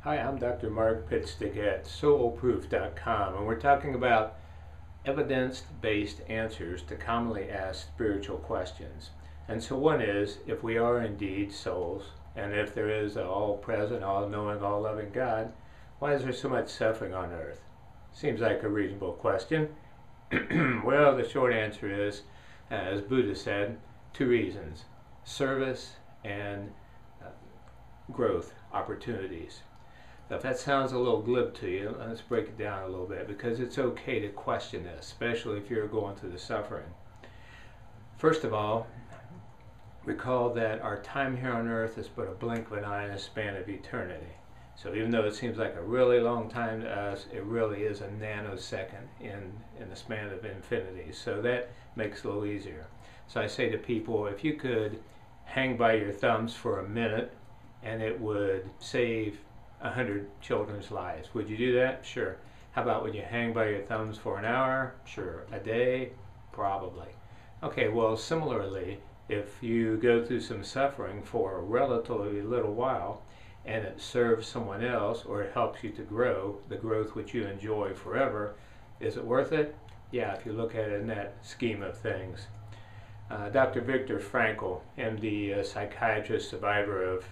Hi, I'm Dr. Mark Pitstick at soulproof.com, and we're talking about evidence-based answers to commonly asked spiritual questions. And so one is, if we are indeed souls, and if there is an all-present, all-knowing, all-loving God, why is there so much suffering on earth? Seems like a reasonable question. Well, the short answer is, as Buddha said, two reasons: service and growth opportunities. Now, if that sounds a little glib to you, let's break it down a little bit, because it's okay to question this, especially if you're going through the suffering. First of all, recall that our time here on earth is but a blink of an eye in a span of eternity. So even though it seems like a really long time to us, it really is a nanosecond in the span of infinity. So that makes it a little easier. So I say to people, if you could hang by your thumbs for a minute and it would save 100 children's lives, would you do that? Sure. How about when you hang by your thumbs for an hour? Sure. A day? Probably. Okay, well, similarly, if you go through some suffering for a relatively little while and it serves someone else, or it helps you to grow, the growth which you enjoy forever, is it worth it? Yeah, if you look at it in that scheme of things. Dr. Viktor Frankl, MD, psychiatrist, survivor of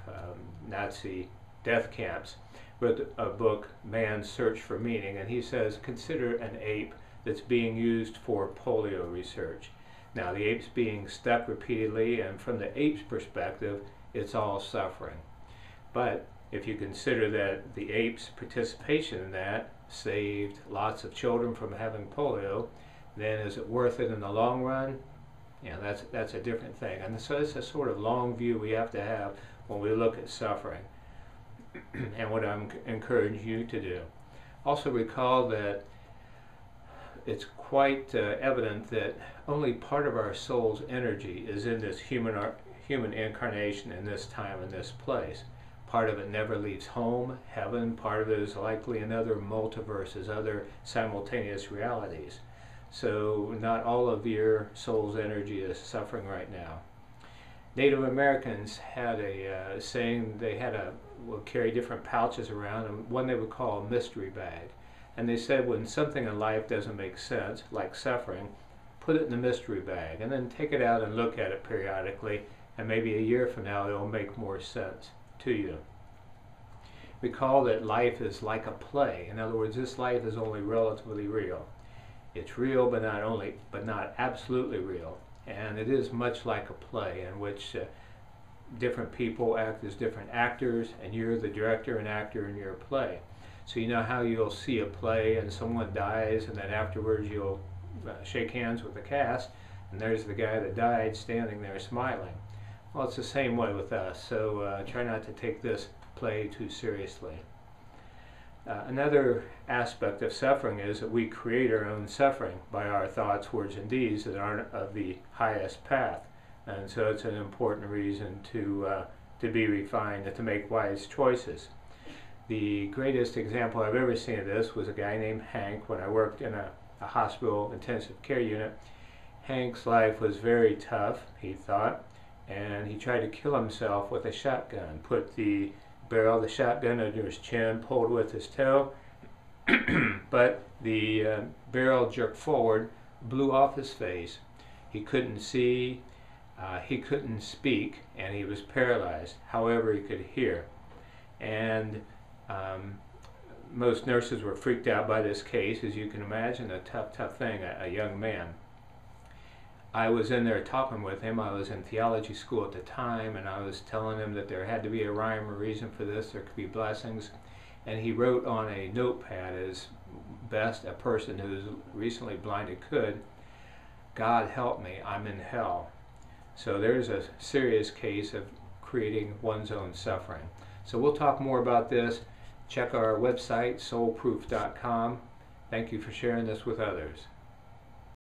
Nazi death camps, wrote a book, Man's Search for Meaning, and he says, consider an ape that's being used for polio research. Now, the ape's being stuck repeatedly, and from the ape's perspective, it's all suffering. But if you consider that the ape's participation in that saved lots of children from having polio, then is it worth it in the long run? Yeah, that's a different thing. And so it's a sort of long view we have to have when we look at suffering, and what I'm encouraging you to do. Also recall that it's quite evident that only part of our soul's energy is in this human incarnation in this time and this place. Part of it never leaves home, heaven. Part of it is likely in other multiverses, other simultaneous realities. So not all of your soul's energy is suffering right now. Native Americans had a saying. They would carry different pouches around, and one they would call a mystery bag. And they said when something in life doesn't make sense, like suffering, put it in the mystery bag, and then take it out and look at it periodically, and maybe a year from now it will make more sense to you. Recall that life is like a play. In other words, this life is only relatively real. It's real, but not absolutely real. And it is much like a play in which different people act as different actors, and you're the director and actor in your play. So you know how you'll see a play and someone dies, and then afterwards you'll shake hands with the cast, and there's the guy that died standing there smiling. Well, it's the same way with us, so try not to take this play too seriously. Another aspect of suffering is that we create our own suffering by our thoughts, words, and deeds that aren't of the highest path. And so it's an important reason to be refined and to make wise choices. The greatest example I've ever seen of this was a guy named Hank when I worked in a hospital intensive care unit. Hank's life was very tough, he thought, and he tried to kill himself with a shotgun. Put the barrel of the shotgun under his chin, pulled with his toe, but the barrel jerked forward, blew off his face. He couldn't see, he couldn't speak, and he was paralyzed. However, he could hear. And most nurses were freaked out by this case, as you can imagine, a tough thing, a young man. I was in there talking with him. I was in theology school at the time, and I was telling him that there had to be a rhyme or reason for this. There could be blessings. And he wrote on a notepad, as best a person who's recently blinded could, "God help me, I'm in hell." So there's a serious case of creating one's own suffering. So we'll talk more about this. Check our website, soulproof.com. Thank you for sharing this with others.